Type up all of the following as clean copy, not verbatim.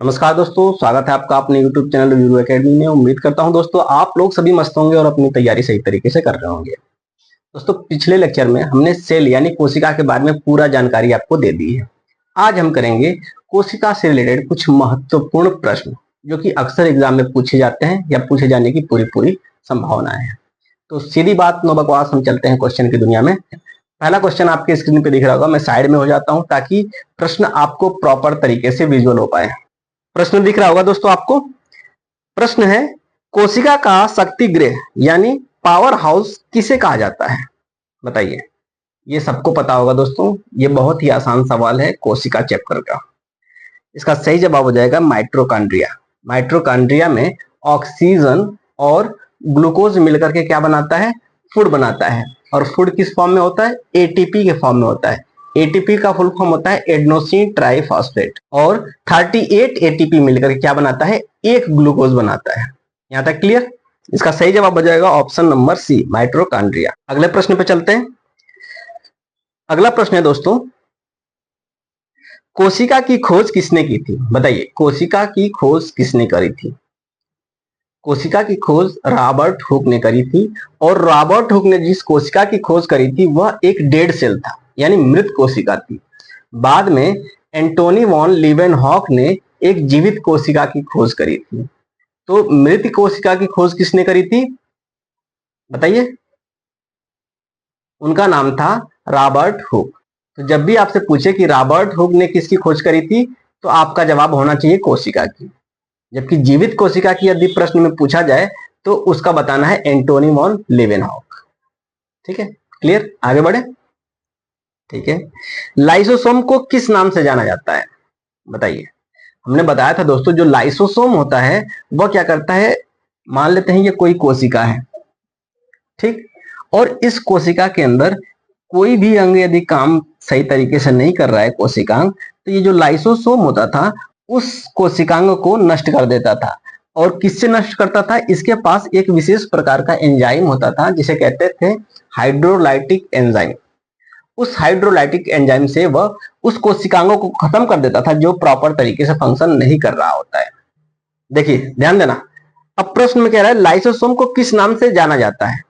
नमस्कार दोस्तों, स्वागत है आपका अपने YouTube चैनल वीरू एकेडमी में। उम्मीद करता हूं दोस्तों आप लोग सभी मस्त होंगे और अपनी तैयारी सही तरीके से कर रहे होंगे। दोस्तों पिछले लेक्चर में हमने सेल यानी कोशिका के बारे में पूरा जानकारी आपको दे दी है। आज हम करेंगे कोशिका से रिलेटेड कुछ महत्वपूर्ण प्रश्न जो कि अक्सर एग्जाम में पूछे जाते हैं या पूछे जाने की पूरी संभावना है। तो सीधी बात नो बकवास, हम चलते हैं क्वेश्चन की दुनिया में। पहला क्वेश्चन आपके स्क्रीन पे दिख रहा होगा, मैं साइड में हो जाता हूं ताकि प्रश्न आपको प्रॉपर तरीके से विजुअल हो पाए। प्रश्न दिख रहा होगा दोस्तों आपको। प्रश्न है, कोशिका का शक्ति गृह यानी पावर हाउस किसे कहा जाता है? बताइए। ये सबको पता होगा दोस्तों, ये बहुत ही आसान सवाल है कोशिका चैप्टर का। इसका सही जवाब हो जाएगा माइटोकॉन्ड्रिया। माइटोकॉन्ड्रिया में ऑक्सीजन और ग्लूकोज मिलकर के क्या बनाता है? फूड बनाता है। और फूड किस फॉर्म में होता है? एटीपी के फॉर्म में होता है। एटीपी का फुल फॉर्म होता है एडेनोसिन ट्राइफॉस्फेट। और 38 एटीपी मिलकर क्या बनाता है? एक ग्लूकोज बनाता है। यहां तक क्लियर? इसका सही जवाब हो जाएगा ऑप्शन नंबर सी, माइटोकॉन्ड्रिया। अगले प्रश्न पे चलते हैं। अगला प्रश्न है दोस्तों, कोशिका की खोज किसने की थी? बताइए, कोशिका की खोज किसने करी थी? कोशिका की खोज रॉबर्ट हुक ने करी थी। और रॉबर्ट हुक ने जिस कोशिका की खोज करी थी वह एक डेड सेल था, यानी मृत कोशिका थी। बाद में एंटोनी वॉन लीवेनहॉक ने एक जीवित कोशिका की खोज करी थी। तो मृत कोशिका की खोज किसने करी थी? बताइए। उनका नाम था रॉबर्ट हुक। तो जब भी आपसे पूछे कि रॉबर्ट हुक ने किसकी खोज करी थी, तो आपका जवाब होना चाहिए कोशिका की। जबकि जीवित कोशिका की यदि प्रश्न में पूछा जाए तो उसका बताना है एंटोनी वॉन लीवेनहॉक। ठीक है, क्लियर? आगे बढ़े। ठीक है, लाइसोसोम को किस नाम से जाना जाता है? बताइए। हमने बताया था दोस्तों, जो लाइसोसोम होता है वह क्या करता है? मान लेते हैं ये कोई कोशिका है, ठीक, और इस कोशिका के अंदर कोई भी अंग यदि काम सही तरीके से नहीं कर रहा है कोशिकांग, तो ये जो लाइसोसोम होता था उस कोशिकांग को नष्ट कर देता था। और किससे नष्ट करता था? इसके पास एक विशेष प्रकार का एंजाइम होता था जिसे कहते थे हाइड्रोलाइटिक एंजाइम। उस हाइड्रोलाइटिक एंजाइम से वह उस कोशिकांगों को खत्म कर देता था जो प्रॉपर तरीके से फंक्शन नहीं कर रहा होता है। देखिए ध्यान देना, अब प्रश्न में कह रहा है लाइसोसोम को किस नाम से जाना जाता है।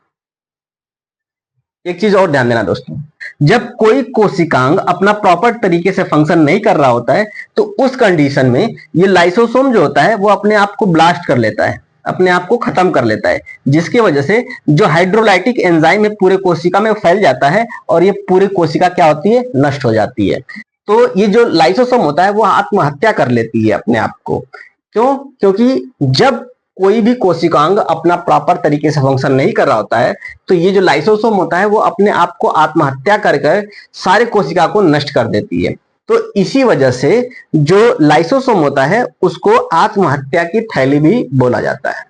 एक चीज और ध्यान देना दोस्तों, जब कोई कोशिकांग अपना प्रॉपर तरीके से फंक्शन नहीं कर रहा होता है तो उस कंडीशन में ये लाइसोसोम जो होता है वो अपने आप को ब्लास्ट कर लेता है, अपने आप को खत्म कर लेता है, जिसकी वजह से जो हाइड्रोलाइटिक एंजाइम है पूरे कोशिका में फैल जाता है और ये पूरी कोशिका क्या होती है? नष्ट हो जाती है। तो ये जो लाइसोसोम होता है वो आत्महत्या कर लेती है अपने आप को। क्यों? क्योंकि जब कोई भी कोशिकांग अपना प्रॉपर तरीके से फंक्शन नहीं कर रहा होता है तो ये जो लाइसोसोम होता है वो अपने आप को आत्महत्या कर सारे कोशिका को नष्ट कर देती है। तो इसी वजह से जो लाइसोसोम होता है उसको आत्महत्या की थैली भी बोला जाता है।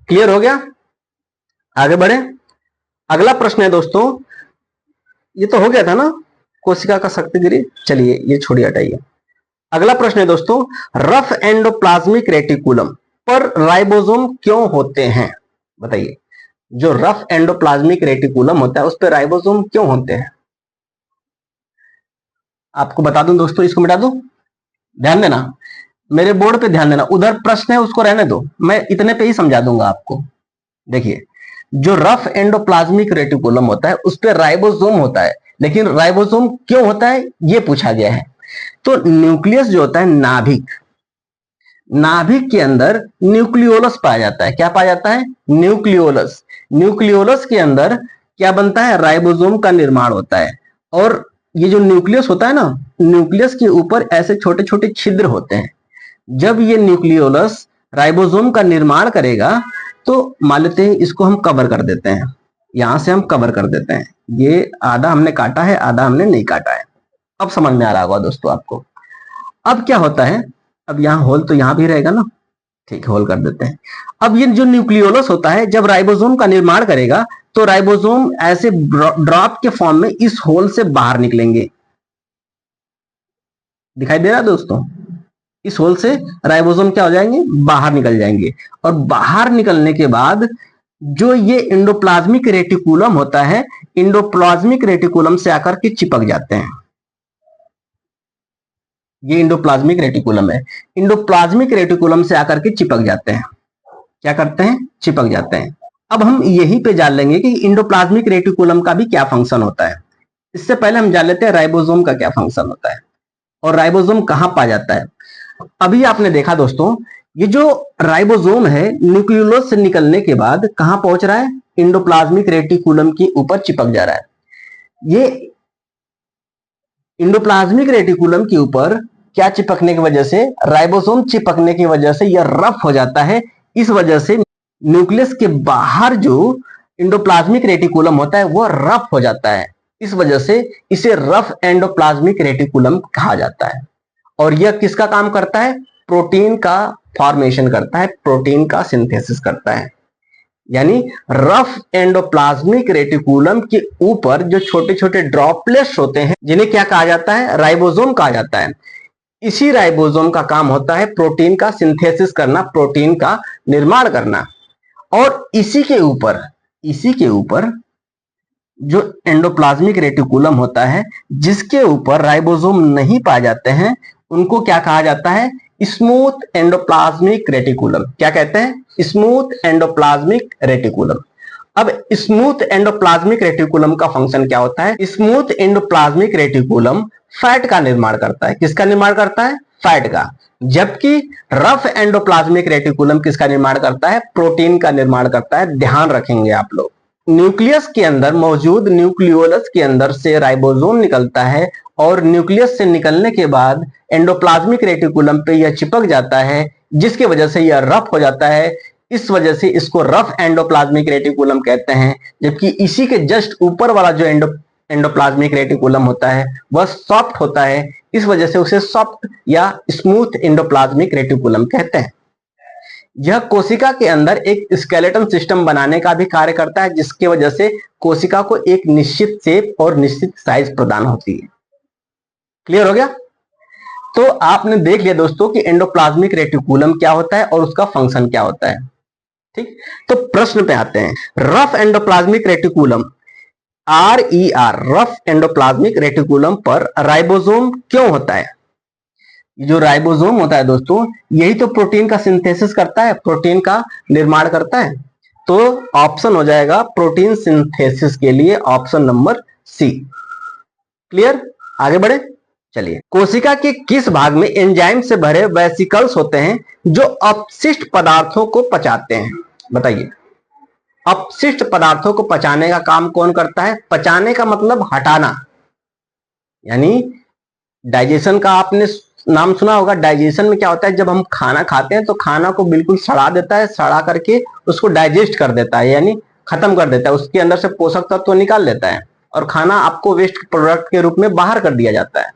क्लियर हो गया? आगे बढ़े। अगला प्रश्न है दोस्तों, ये तो हो गया था ना कोशिका का शक्ति गृह, चलिए ये छोड़िए हटाइए। अगला प्रश्न है दोस्तों, रफ एंडोप्लाज्मिक रेटिकुलम पर राइबोसोम क्यों होते हैं? बताइए। जो रफ एंडोप्लाज्मिक रेटिकुलम होता है उस पर राइबोसोम क्यों होते हैं? आपको बता दूं दोस्तों, इसको मिटा दूं? ध्यान देना, मेरे बोर्ड पे ध्यान देना। उधर प्रश्न है उसको रहने दो, मैं इतने पे ही समझा दूंगा आपको। देखिए, जो रफ एंडोप्लाज्मिक रेटिकुलम होता है उस पर राइबोसोम होता है, लेकिन राइबोसोम क्यों होता है ये पूछा गया है। तो न्यूक्लियस जो होता है, नाभिक, नाभिक के अंदर न्यूक्लियोलस पाया जाता है। क्या पाया जाता है? न्यूक्लियोलस। न्यूक्लियोलस के अंदर क्या बनता है? राइबोसोम का निर्माण होता है। और ये जो न्यूक्लियस होता है ना, न्यूक्लियस के ऊपर ऐसे छोटे छोटे छिद्र होते हैं। जब ये न्यूक्लियोलस राइबोसोम का निर्माण करेगा तो मान लेते हैं इसको हम कवर कर देते हैं, यहां से हम कवर कर देते हैं। ये आधा हमने काटा है, आधा हमने नहीं काटा है। अब समझ में आ रहा होगा दोस्तों आपको। अब क्या होता है, अब यहाँ होल तो यहाँ भी रहेगा ना, ठीक, होल कर देते हैं। अब ये जो न्यूक्लियोलस होता है जब राइबोसोम का निर्माण करेगा तो राइबोसोम ऐसे ड्रॉप के फॉर्म में इस होल से बाहर निकलेंगे। दिखाई दे रहा है दोस्तों? इस होल से राइबोसोम क्या हो जाएंगे? बाहर निकल जाएंगे। और बाहर निकलने के बाद जो ये इंडोप्लाज्मिक रेटिकुलम होता है, इंडोप्लाज्मिक रेटिकुलम से आकर के चिपक जाते हैं। ये इंडोप्लाज्मिक रेटिकुलम है। इंडोप्लाज्मिक रेटिकुलम से आकर के चिपक जाते हैं। क्या करते हैं? चिपक जाते हैं। अब हम यहीं पे जान लेंगे कि इंडोप्लाज्मिक रेटिकुलम का भी क्या फंक्शन होता है। इससे पहले हम जान लेते हैं राइबोसोम का क्या फंक्शन होता है और राइबोसोम कहां पाया जाता है। अभी आपने देखा दोस्तों, ये जो राइबोसोम है न्यूक्लियोलस से निकलने के बाद कहां पहुंच रहा है? इंडोप्लाज्मिक रेटिकुलम के ऊपर चिपक जा रहा है। ये इंडोप्लाज्मिक रेटिकुलम के ऊपर क्या चिपकने की वजह से? राइबोसोम चिपकने की वजह से यह रफ हो जाता है। इस वजह से न्यूक्लियस के बाहर जो इंडोप्लाज्मिक रेटिकुलम होता है वह रफ हो जाता है। इस वजह से इसे रफ एंडोप्लाज्मिक रेटिकुलम कहा जाता है। और यह किसका काम करता है? प्रोटीन का फॉर्मेशन करता है, प्रोटीन का सिंथेसिस करता है। यानी रफ एंडोप्लाज्मिक रेटिकुलम के ऊपर जो छोटे छोटे ड्रॉपलेट्स होते हैं जिन्हें क्या कहा जाता है? राइबोसोम कहा जाता है। इसी राइबोसोम का काम होता है प्रोटीन का सिंथेसिस करना, प्रोटीन का निर्माण करना। और इसी के ऊपर जो एंडोप्लाज्मिक रेटिकुलम होता है जिसके ऊपर राइबोसोम नहीं पाए जाते हैं उनको क्या कहा जाता है? Smooth endoplasmic reticulum. क्या कहते हैं? Smooth endoplasmic reticulum. अब स्मूथ एंडोप्लाज्मिक रेटिकुलम का फंक्शन क्या होता है? स्मूथ एंडोप्लाज्मिक रेटिकुलम फैट का निर्माण करता है। किसका निर्माण करता है? फैट का। जबकि रफ एंडोप्लाज्मिक रेटिकुलम किसका निर्माण करता है? प्रोटीन का निर्माण करता है। ध्यान रखेंगे आप लोग। न्यूक्लियस के अंदर मौजूद न्यूक्लियोलस के अंदर से राइबोसोम निकलता है और न्यूक्लियस से निकलने के बाद एंडोप्लाज्मिक रेटिकुलम पे यह चिपक जाता है, जिसकी वजह से यह रफ हो जाता है। इस वजह से इसको रफ एंडोप्लाज्मिक रेटिकुलम कहते हैं। जबकि इसी के जस्ट ऊपर वाला जो एंडोप्लाज्मिक रेटिकुलम होता है वह सॉफ्ट होता है। इस वजह से उसे सॉफ्ट या स्मूथ एंडोप्लाज्मिक रेटिकुलम कहते हैं। यह कोशिका के अंदर एक स्केलेटन सिस्टम बनाने का भी कार्य करता है, जिसकी वजह से कोशिका को एक निश्चित शेप और निश्चित साइज प्रदान होती है। क्लियर हो गया? तो आपने देख लिया दोस्तों कि एंडोप्लाज्मिक रेटिकुलम क्या होता है और उसका फंक्शन क्या होता है। ठीक, तो प्रश्न पे आते हैं। Rough endoplasmic reticulum RER rough endoplasmic reticulum पर राइबोसोम क्यों होता है? जो राइबोसोम होता है दोस्तों यही तो प्रोटीन का सिंथेसिस करता है, प्रोटीन का निर्माण करता है। तो ऑप्शन हो जाएगा प्रोटीन सिंथेसिस के लिए ऑप्शन नंबर सी। क्लियर? आगे बढ़े, चलिए। कोशिका के किस भाग में एंजाइम से भरे वेसिकल्स होते हैं जो अपशिष्ट पदार्थों को पचाते हैं? बताइए। अपशिष्ट पदार्थों को पचाने का काम कौन करता है? पचाने का मतलब हटाना, यानी डाइजेशन का आपने नाम सुना होगा। डाइजेशन में क्या होता है? जब हम खाना खाते हैं तो खाना को बिल्कुल सड़ा देता है, सड़ा करके उसको डाइजेस्ट कर देता है, यानी खत्म कर देता है, उसके अंदर से पोषक तत्व निकाल लेता है और खाना आपको वेस्ट प्रोडक्ट के रूप में बाहर कर दिया जाता है।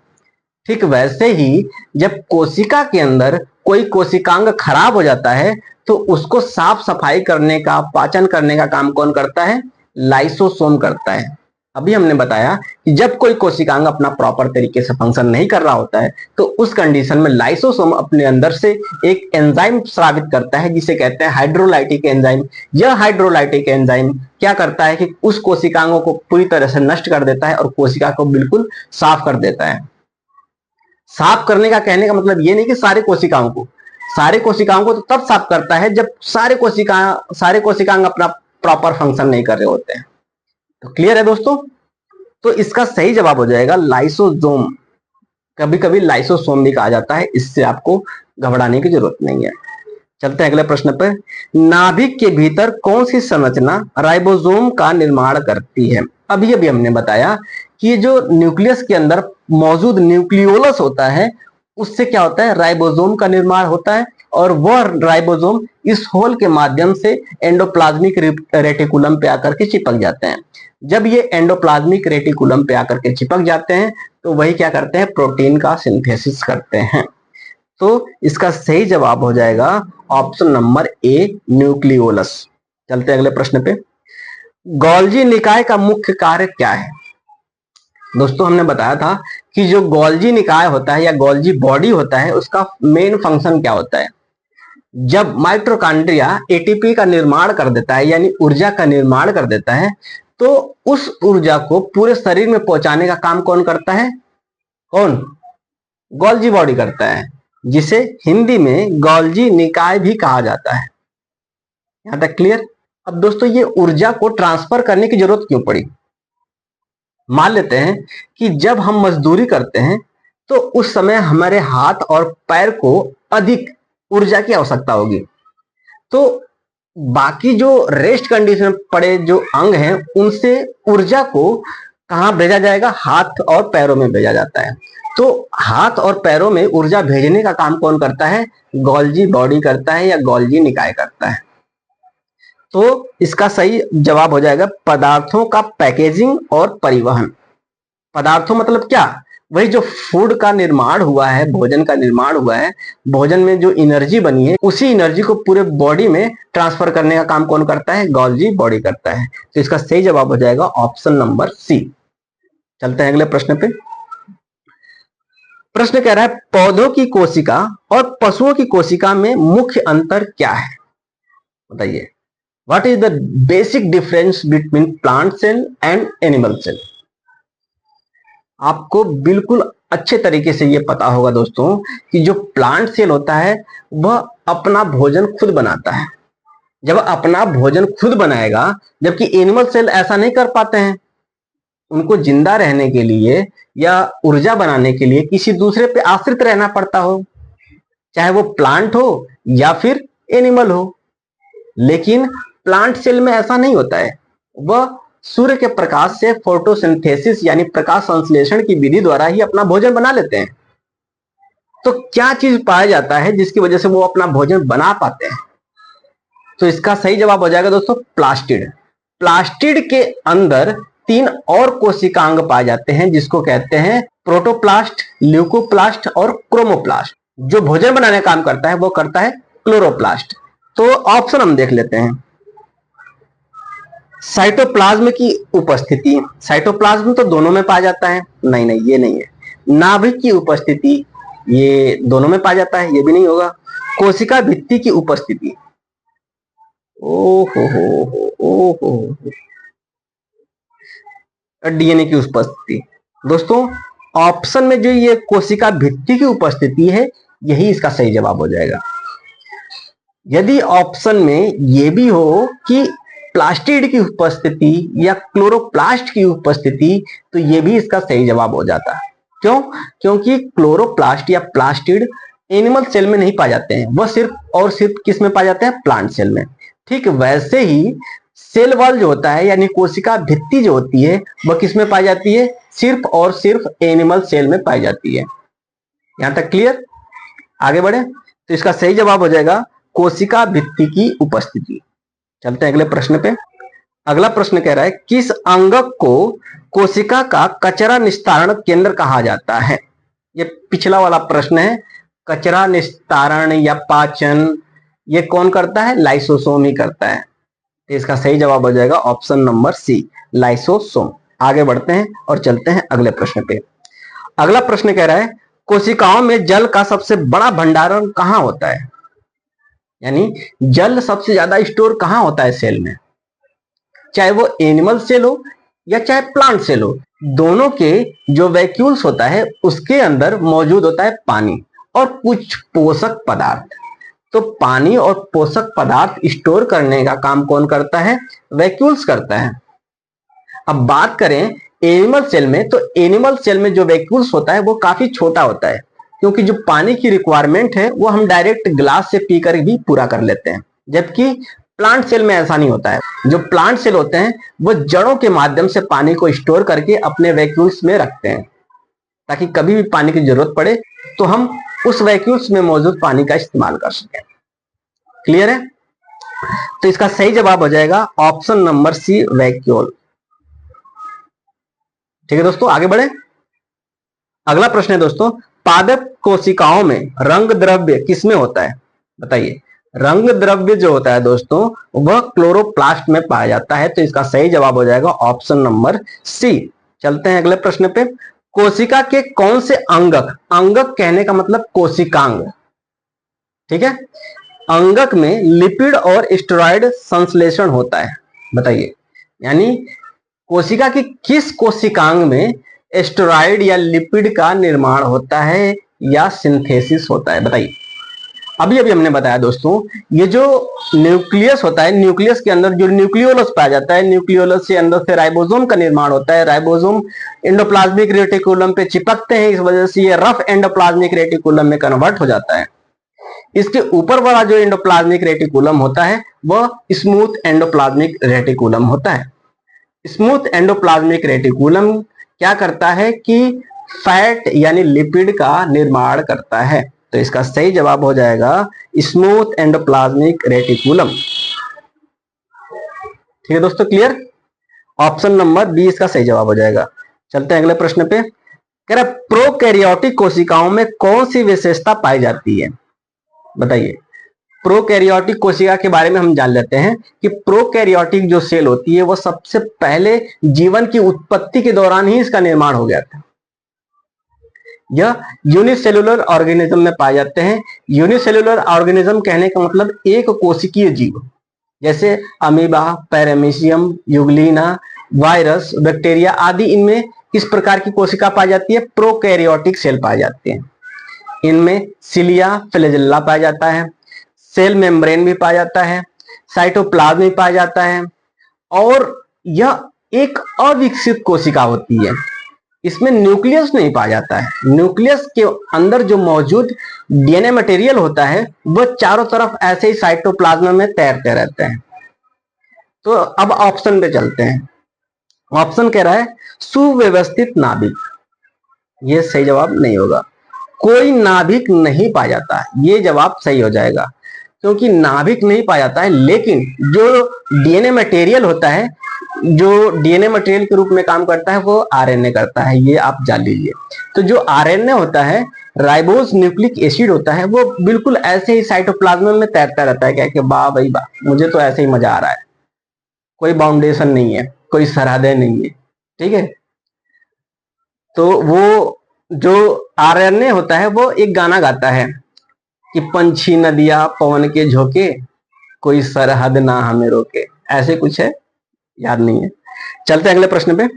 ठीक वैसे ही जब कोशिका के अंदर कोई कोशिकांग खराब हो जाता है तो उसको साफ सफाई करने का, पाचन करने का काम कौन करता है? लाइसोसोम करता है। अभी हमने बताया कि जब कोई कोशिकांग अपना प्रॉपर तरीके से फंक्शन नहीं कर रहा होता है तो उस कंडीशन में लाइसोसोम अपने अंदर से एक एंजाइम स्रावित करता है जिसे कहते हैं हाइड्रोलाइटिक एंजाइम। यह हाइड्रोलाइटिक एंजाइम क्या करता है कि उस कोशिकांगों को पूरी तरह से नष्ट कर देता है और कोशिका को बिल्कुल साफ कर देता है। साफ करने का कहने का मतलब ये नहीं कि सारे कोशिकाओं को तो तब साफ करता है जब सारे कोशिकांग अपना प्रॉपर फंक्शन नहीं कर रहे होते हैं। तो क्लियर है दोस्तों? तो इसका सही जवाब हो जाएगा लाइसोसोम। कभी कभी लाइसोसोम भी कहा जाता है, इससे आपको घबराने की जरूरत नहीं है। चलते हैं अगले प्रश्न पर। नाभिक के भीतर कौन सी संरचना राइबोसोम का निर्माण करती है? अभी हमने बताया कि जो न्यूक्लियस के अंदर मौजूद न्यूक्लियोलस होता है उससे क्या होता है? राइबोसोम का निर्माण होता है और वह राइबोसोम इस होल के माध्यम से एंडोप्लाज्मिक रेटिकुलम पे आकर के चिपक जाते हैं। जब ये एंडोप्लाज्मिक रेटिकुलम पे आकर के चिपक जाते हैं तो वही क्या करते हैं? प्रोटीन का सिंथेसिस करते हैं। तो इसका सही जवाब हो जाएगा ऑप्शन नंबर ए, न्यूक्लियोलस। चलते हैं अगले प्रश्न पे। गोल्जी निकाय का मुख्य कार्य क्या है? दोस्तों हमने बताया था कि जो गोल्जी निकाय होता है या गोल्जी बॉडी होता है उसका मेन फंक्शन क्या होता है? जब माइटोकॉन्ड्रिया एटीपी का निर्माण कर देता है यानी ऊर्जा का निर्माण कर देता है तो उस ऊर्जा को पूरे शरीर में पहुंचाने का काम कौन करता है? कौन? गोल्जी बॉडी करता है, जिसे हिंदी में गोल्जी निकाय भी कहा जाता है। यहां तक क्लियर। अब दोस्तों ये ऊर्जा को ट्रांसफर करने की जरूरत क्यों पड़ी? मान लेते हैं कि जब हम मजदूरी करते हैं तो उस समय हमारे हाथ और पैर को अधिक ऊर्जा की आवश्यकता होगी, तो बाकी जो रेस्ट कंडीशन में पड़े जो अंग हैं उनसे ऊर्जा को कहां भेजा जाएगा? हाथ और पैरों में भेजा जाता है। तो हाथ और पैरों में ऊर्जा भेजने का काम कौन करता है? गोल्जी बॉडी करता है या गोल्जी निकाय करता है। तो इसका सही जवाब हो जाएगा पदार्थों का पैकेजिंग और परिवहन। पदार्थों मतलब क्या? वही जो फूड का निर्माण हुआ है, भोजन का निर्माण हुआ है, भोजन में जो एनर्जी बनी है उसी एनर्जी को पूरे बॉडी में ट्रांसफर करने का काम कौन करता है? गोल्जी बॉडी करता है। तो इसका सही जवाब हो जाएगा ऑप्शन नंबर सी। चलते हैं अगले प्रश्न पे। प्रश्न कह रहा है पौधों की कोशिका और पशुओं की कोशिका में मुख्य अंतर क्या है? बताइए। What is the basic difference between plant cell and animal cell? आपको बिल्कुल अच्छे तरीके से यह पता होगा दोस्तों कि जो प्लांट सेल होता है वह अपना भोजन खुद बनाता है। जब अपना भोजन खुद बनाएगा, जबकि एनिमल सेल ऐसा नहीं कर पाते हैं। उनको जिंदा रहने के लिए या ऊर्जा बनाने के लिए किसी दूसरे पे आश्रित रहना पड़ता हो, चाहे वो प्लांट हो या फिर एनिमल हो। लेकिन प्लांट सेल में ऐसा नहीं होता है। वह सूर्य के प्रकाश से फोटोसिंथेसिस यानी प्रकाश संश्लेषण की विधि द्वारा ही अपना भोजन बना लेते हैं। तो क्या चीज पाया जाता है जिसकी वजह से वो अपना भोजन बना पाते हैं? तो इसका सही जवाब हो जाएगा दोस्तों प्लास्टिड। प्लास्टिड के अंदर 3 और कोशिकांग पाए जाते हैं जिसको कहते हैं प्रोटोप्लास्ट, ल्यूकोप्लास्ट और क्रोमोप्लास्ट। जो भोजन बनाने का काम करता है वो करता है क्लोरोप्लास्ट। तो ऑप्शन हम देख लेते हैं। साइटोप्लाज्म की उपस्थिति, साइटोप्लाज्म तो दोनों में पाया जाता है, नहीं ये नहीं है। नाभिक की उपस्थिति, ये दोनों में पाया जाता है, ये भी नहीं होगा। कोशिका भित्ति की उपस्थिति, ओहो, डीएनए की उपस्थिति। दोस्तों ऑप्शन में जो ये कोशिका भित्ति की उपस्थिति है यही इसका सही जवाब हो जाएगा। यदि ऑप्शन में ये भी हो कि प्लास्टिड की उपस्थिति या क्लोरोप्लास्ट की उपस्थिति, तो ये भी इसका सही जवाब हो जाता है। क्यों? क्योंकि क्लोरोप्लास्ट या प्लास्टिड एनिमल सेल में नहीं पाए जाते हैं, वह सिर्फ और सिर्फ किस में पाए जाते हैं? प्लांट सेल में। ठीक वैसे ही सेल वॉल जो होता है यानी कोशिका भित्ति जो होती है वह किस में पाई जाती है? सिर्फ और सिर्फ एनिमल सेल में पाई जाती है। यहां तक क्लियर? आगे बढ़े। तो इसका सही जवाब हो जाएगा कोशिका भित्ति की उपस्थिति। चलते हैं अगले प्रश्न पे। अगला प्रश्न कह रहा है किस अंगक को कोशिका का कचरा निस्तारण केंद्र कहा जाता है? ये पिछला वाला प्रश्न है। कचरा निस्तारण या पाचन ये कौन करता है? लाइसोसोम ही करता है। तो इसका सही जवाब हो जाएगा ऑप्शन नंबर सी, लाइसोसोम। आगे बढ़ते हैं और चलते हैं अगले प्रश्न पे। अगला प्रश्न कह रहा है कोशिकाओं में जल का सबसे बड़ा भंडारण कहां होता है? यानी जल सबसे ज्यादा स्टोर कहां होता है सेल में? चाहे वो एनिमल सेल हो या चाहे प्लांट सेल हो, दोनों के जो वैक्यूल्स होता है उसके अंदर मौजूद होता है पानी और कुछ पोषक पदार्थ। तो पानी और पोषक पदार्थ स्टोर करने का काम कौन करता है? वैक्यूल्स करता है। अब बात करें एनिमल सेल में, तो एनिमल सेल में जो वैक्यूल्स होता है वो काफी छोटा होता है, क्योंकि जो पानी की रिक्वायरमेंट है वो हम डायरेक्ट ग्लास से पीकर भी पूरा कर लेते हैं, जबकि प्लांट सेल में ऐसा नहीं होता है। जो प्लांट सेल होते हैं वो जड़ों के माध्यम से पानी को स्टोर करके अपने वैक्यूल्स में रखते हैं, ताकि कभी भी पानी की जरूरत पड़े तो हम उस वैक्यूल्स में मौजूद पानी का इस्तेमाल कर सकें। क्लियर है? तो इसका सही जवाब हो जाएगा ऑप्शन नंबर सी, वैक्यूल। ठीक है दोस्तों, आगे बढ़े। अगला प्रश्न है दोस्तों पादप कोशिकाओं में रंग द्रव्य किसमें होता है? बताइए। रंग द्रव्य जो होता है दोस्तों वह क्लोरोप्लास्ट में पाया जाता है। तो इसका सही जवाब हो जाएगा ऑप्शन नंबर सी। चलते हैं अगले प्रश्न पे। कोशिका के कौन से अंगक, अंगक कहने का मतलब कोशिकांग, ठीक है, अंगक में लिपिड और स्टेरॉइड संश्लेषण होता है? बताइए। यानी कोशिका की किस कोशिकांग में स्टेरॉइड या लिपिड का निर्माण होता है, या सिंथेसिस होता है? बताइए। अभी अभी हमने बताया दोस्तों, ये जो न्यूक्लियस होता है, न्यूक्लियस के अंदर जो न्यूक्लियोलस पाया जाता है, न्यूक्लियोलस के अंदर से राइबोसोम का निर्माण होता है। राइबोसोम एंडोप्लाज्मिक रेटिकुलम पे चिपकते हैं, इस वजह से ये रफ एंडोप्लाज्मिक रेटिकुलम में कन्वर्ट हो जाता है। इसके ऊपर वाला जो एंडोप्लाज्मिक रेटिकुलम होता है वह स्मूथ एंडोप्लाज्मिक रेटिकुलम होता है। स्मूथ एंडोप्लाज्मिक रेटिकुलम क्या करता है कि फैट यानी लिपिड का निर्माण करता है। तो इसका सही जवाब हो जाएगा स्मूथ एंडोप्लाज्मिक रेटिकुलम। ठीक है दोस्तों, क्लियर? ऑप्शन नंबर बी इसका सही जवाब हो जाएगा। चलते हैं अगले प्रश्न पे। कह रहा प्रोकैरियोटिक कोशिकाओं में कौन सी विशेषता पाई जाती है? बताइए। प्रोकैरियोटिक कोशिका के बारे में हम जान लेते हैं कि प्रोकैरियोटिक जो सेल होती है वो सबसे पहले जीवन की उत्पत्ति के दौरान ही इसका निर्माण हो गया था। यह यूनिसेलुलर ऑर्गेनिज्म में पाए जाते हैं। यूनिसेलुलर ऑर्गेनिज्म कहने का मतलब एक कोशिकीय जीव, जैसे amoeba, paramecium, Euglena, virus, bacteria आदि। इनमें किस प्रकार की कोशिका पाई जाती है? प्रोकैरियोटिक सेल पाए जाते हैं। इनमें सिलिया, फ्लैजेल्ला पाया जाता है, सेल मेम्ब्रेन भी पाया जाता है, साइटोप्लाज्म भी पाया जाता है, और यह एक अविकसित कोशिका होती है। इसमें न्यूक्लियस नहीं पाया जाता है। न्यूक्लियस के अंदर जो मौजूद डीएनए मटेरियल होता है वह चारों तरफ ऐसे ही साइटोप्लाज्म में तैरते रहते हैं। तो अब ऑप्शन पे चलते हैं। ऑप्शन कह रहा है सुव्यवस्थित नाभिक। ये सही जवाब नहीं होगा। कोई नाभिक नहीं पाया जाता, ये जवाब सही हो जाएगा, क्योंकि नाभिक नहीं पाया जाता है। लेकिन जो डीएनए मटेरियल होता है, जो डीएनए मटेरियल के रूप में काम करता है वो आरएनए करता है, ये आप जान लीजिए। तो जो आरएनए होता है, राइबोस न्यूक्लिक एसिड होता है, वो बिल्कुल ऐसे ही साइटोप्लाज्म में तैरता रहता है। क्या कि वाह भाई वाह, मुझे तो ऐसे ही मजा आ रहा है, कोई बाउंडेशन नहीं है, कोई सरहदें नहीं है। ठीक है, तो वो जो आरएनए होता है वो एक गाना गाता है कि पंछी नदियां पवन के झोंके, कोई सरहद ना हमें रोके, ऐसे कुछ है, याद नहीं है। चलते हैं अगले प्रश्न पे।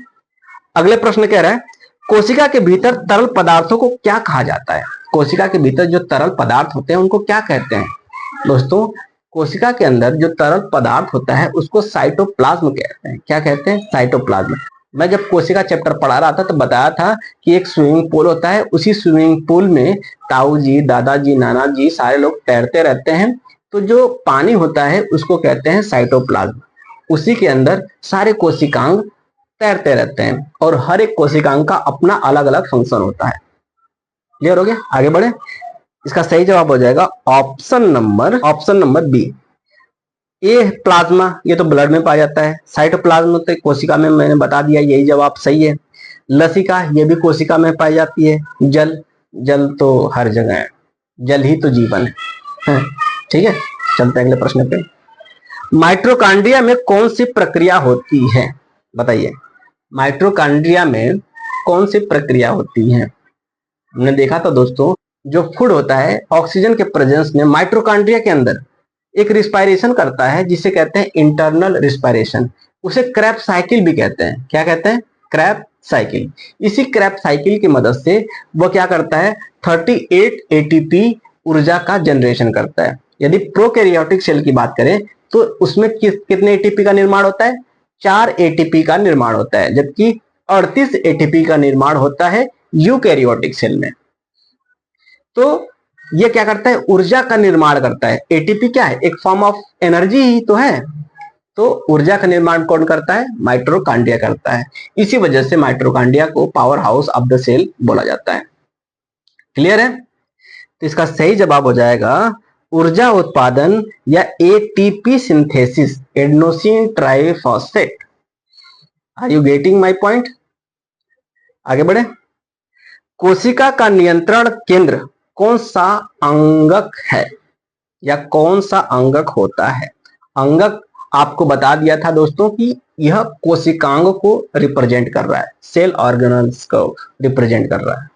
अगले प्रश्न कह रहा है कोशिका के भीतर तरल पदार्थों को क्या कहा जाता है? कोशिका के भीतर जो तरल पदार्थ होते हैं उनको क्या कहते हैं? दोस्तों, कोशिका के अंदर जो तरल पदार्थ होता है उसको साइटोप्लाज्म कहते हैं। क्या कहते हैं? साइटोप्लाज्म। मैं जब कोशिका चैप्टर पढ़ा रहा था तो बताया था कि एक स्विमिंग पूल होता है, उसी स्विमिंग पूल में ताऊ जी, दादाजी, नाना जी सारे लोग तैरते रहते हैं। तो जो पानी होता है उसको कहते हैं साइटोप्लाज्म। उसी के अंदर सारे कोशिकांग तैरते रहते हैं और हर एक कोशिकांग का अपना अलग अलग फंक्शन होता है। क्लियर हो गया? आगे बढ़े। इसका सही जवाब हो जाएगा ऑप्शन नंबर बी। ये प्लाज्मा, ये तो ब्लड में पाया जाता है। साइटोप्लाज्म तो कोशिका में, मैंने बता दिया, यही जवाब सही है। लसिका, ये भी कोशिका में पाई जाती है। जल, जल तो हर जगह है, जल ही तो जीवन है। ठीक है, चलते हैं अगले प्रश्न पे। माइटोकॉन्ड्रिया में कौन सी प्रक्रिया होती है? बताइए। माइटोकॉन्ड्रिया में कौन सी प्रक्रिया होती है? हमने देखा था दोस्तों, जो फूड होता है ऑक्सीजन के प्रेजेंस में माइटोकॉन्ड्रिया के अंदर एक रिस्पायरेशन करता है जिसे कहते हैं इंटरनल रिस्पायरेशन। उसे क्रैब साइकिल भी कहते हैं। क्या कहते हैं? Krebs cycle. इसी क्रैब साइकिल की मदद से वो क्या करता है? 38 एटीपी ऊर्जा का जनरेशन करता है। यदि प्रोकैरियोटिक सेल की बात करें तो उसमें कितने एटीपी का निर्माण होता है? 4 एटीपी का निर्माण होता है, जबकि 38 एटीपी का निर्माण होता है यूकैरियोटिक सेल में। तो ये क्या करता है? ऊर्जा का निर्माण करता है। एटीपी क्या है? एक फॉर्म ऑफ एनर्जी ही तो है। तो ऊर्जा का निर्माण कौन करता है? माइटोकॉन्ड्रिया करता है। इसी वजह से माइटोकॉन्ड्रिया को power house of the cell बोला जाता है। क्लियर है? तो इसका सही जवाब हो जाएगा ऊर्जा उत्पादन या ATP synthesis, adenosine triphosphate. Are you getting my point? आगे बढ़े। कोशिका का नियंत्रण केंद्र कौन सा अंगक है या कौन सा अंगक होता है? अंगक आपको बता दिया था दोस्तों कि यह कोशिकांग को रिप्रेजेंट कर रहा है, सेल ऑर्गेनल्स को रिप्रेजेंट कर रहा है।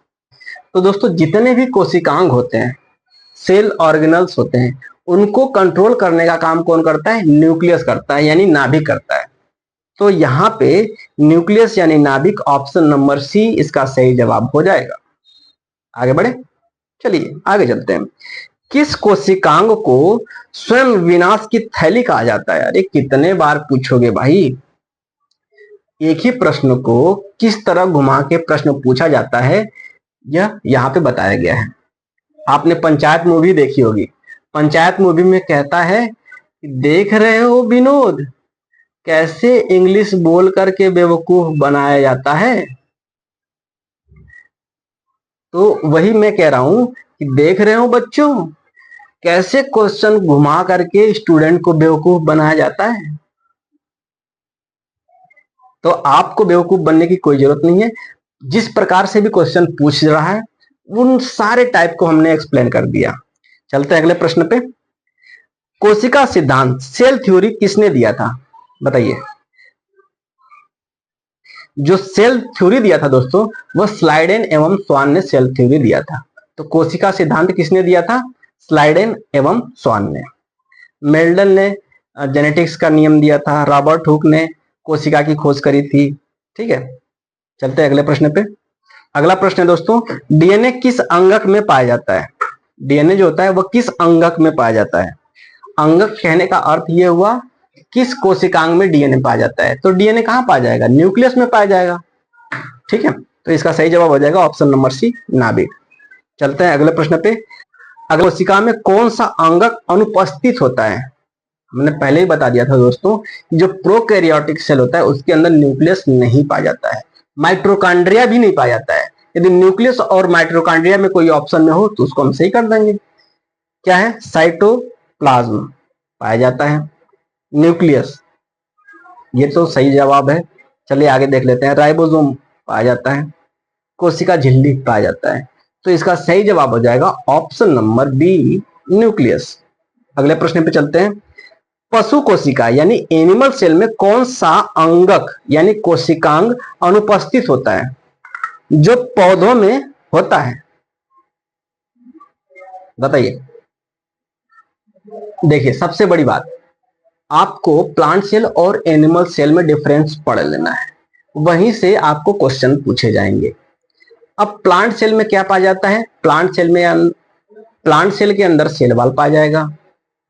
तो दोस्तों, जितने भी कोशिकांग होते हैं, सेल ऑर्गेनल्स होते हैं, उनको कंट्रोल करने का काम कौन करता है? न्यूक्लियस करता है, यानी नाभिक करता है। तो यहाँ पे न्यूक्लियस यानी नाभिक, ऑप्शन नंबर सी इसका सही जवाब हो जाएगा। आगे बढ़े। चलिए आगे चलते हैं। किस कोशिकांग को स्वयं विनाश की थैली कहा जाता है? अरे कितने बार पूछोगे भाई, एक ही प्रश्न को किस तरह घुमा के प्रश्न पूछा जाता है यह यहाँ पे बताया गया है। आपने पंचायत मूवी देखी होगी। पंचायत मूवी में कहता है कि देख रहे हो विनोद, कैसे इंग्लिश बोल करके बेवकूफ बनाया जाता है। तो वही मैं कह रहा हूं कि देख रहे हो बच्चों, कैसे क्वेश्चन घुमा करके स्टूडेंट को बेवकूफ बनाया जाता है। तो आपको बेवकूफ बनने की कोई जरूरत नहीं है। जिस प्रकार से भी क्वेश्चन पूछ रहा है उन सारे टाइप को हमने एक्सप्लेन कर दिया। चलते हैं अगले प्रश्न पे। कोशिका सिद्धांत सेल थ्योरी किसने दिया था? बताइए। जो सेल थ्योरी दिया था दोस्तों, वह स्लाइडेन एवं स्वान ने सेल थ्योरी दिया था। तो कोशिका सिद्धांत किसने दिया था? स्लाइडेन एवं स्वान ने। मेल्डन ने जेनेटिक्स का नियम दिया था। रॉबर्ट हुक ने कोशिका की खोज करी थी। ठीक है, चलते हैं अगले प्रश्न पे। अगला प्रश्न है दोस्तों, डीएनए किस अंगक में पाया जाता है? डीएनए जो होता है वह किस अंगक में पाया जाता है? अंगक कहने का अर्थ यह हुआ किस कोशिकांग में डीएनए पाया जाता है। तो डीएनए कहां पाया जाएगा? न्यूक्लियस में पाया जाएगा। ठीक है, तो इसका सही जवाब हो जाएगा ऑप्शन नंबर सी, नाभिक। चलते हैं अगले प्रश्न पे। अगले कोशिका में कौन सा अंगक अनुपस्थित होता है? हमने पहले ही बता दिया था दोस्तों, जो प्रोकैरियोटिक सेल होता है उसके अंदर न्यूक्लियस नहीं पाया जाता है, माइट्रोकांड्रिया भी नहीं पाया जाता है। यदि न्यूक्लियस और माइट्रोकांड्रिया में कोई ऑप्शन में हो तो उसको हम सही कर देंगे। क्या है? साइटोप्लाज्म पाया जाता है, न्यूक्लियस, ये तो सही जवाब है। चलिए आगे देख लेते हैं। राइबोसोम पाया जाता है, कोशिका झिल्ली पाया जाता है। तो इसका सही जवाब हो जाएगा ऑप्शन नंबर बी, न्यूक्लियस। अगले प्रश्न पे चलते हैं। पशु कोशिका यानी एनिमल सेल में कौन सा अंगक यानी कोशिकांग अनुपस्थित होता है जो पौधों में होता है? बताइए। देखिए, सबसे बड़ी बात, आपको प्लांट सेल और एनिमल सेल में डिफरेंस पढ़ लेना है, वहीं से आपको क्वेश्चन पूछे जाएंगे। अब प्लांट सेल में क्या पाया जाता है? प्लांट सेल के अंदर सेल वॉल पाया जाएगा,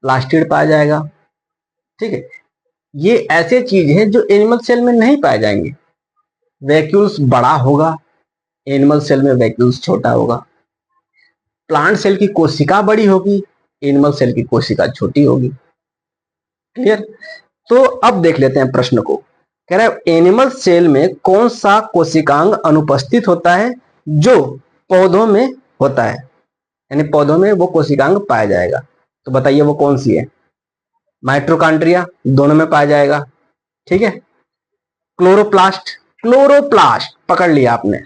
प्लास्टिड पाया जाएगा। ठीक है, ये ऐसे चीज है जो एनिमल सेल में नहीं पाए जाएंगे। वैक्यूल्स बड़ा होगा, एनिमल सेल में वैक्यूल्स छोटा होगा। प्लांट सेल की कोशिका बड़ी होगी, एनिमल सेल की कोशिका छोटी होगी। क्लियर? तो अब देख लेते हैं प्रश्न को। कह रहा है एनिमल सेल में कौन सा कोशिकांग अनुपस्थित होता है जो पौधों में होता है, यानी पौधों में वो कोशिकांग पाया जाएगा। तो बताइए वो कौन सी है? माइट्रोकांड्रिया दोनों में पाया जाएगा। ठीक है, क्लोरोप्लास्ट, क्लोरोप्लास्ट पकड़ लिया आपने।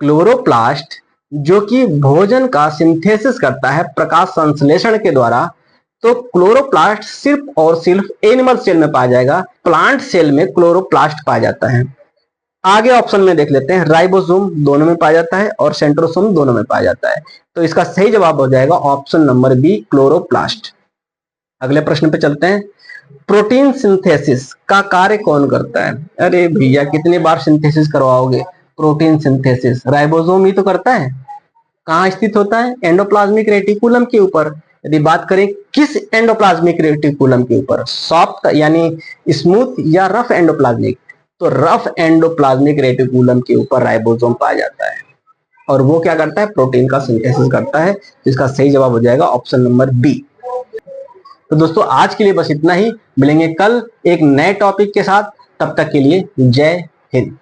क्लोरोप्लास्ट जो कि भोजन का सिंथेसिस करता है प्रकाश संश्लेषण के द्वारा, तो क्लोरोप्लास्ट सिर्फ और सिर्फ एनिमल सेल में पाया जाएगा। प्लांट सेल में क्लोरोप्लास्ट पाया जाता है। आगे ऑप्शन में देख लेते हैं। राइबोसोम दोनों में पाया जाता है और सेंट्रोसोम दोनों में पाया जाता है। तो इसका सही जवाब हो जाएगा ऑप्शन नंबर बी, क्लोरोप्लास्ट। अगले प्रश्न पे चलते हैं। प्रोटीन सिंथेसिस का कार्य कौन करता है? अरे भैया कितनी बार सिंथेसिस करवाओगे? प्रोटीन सिंथेसिस राइबोसोम ही तो करता है। कहाँ स्थित होता है? एंडोप्लाज्मिक रेटिकुलम के ऊपर। यदि बात करें किस एंडोप्लाज्मिक रेटिकुलम के ऊपर, सॉफ्ट यानी स्मूथ या रफ एंडोप्लाज्मिक, तो रफ एंडोप्लाज्मिक रेटिकुलम के ऊपर राइबोसोम पाया जाता है और वो क्या करता है? प्रोटीन का सिंथेसिस करता है। इसका सही जवाब हो जाएगा ऑप्शन नंबर बी। तो दोस्तों आज के लिए बस इतना ही। मिलेंगे कल एक नए टॉपिक के साथ, तब तक के लिए जय हिंद।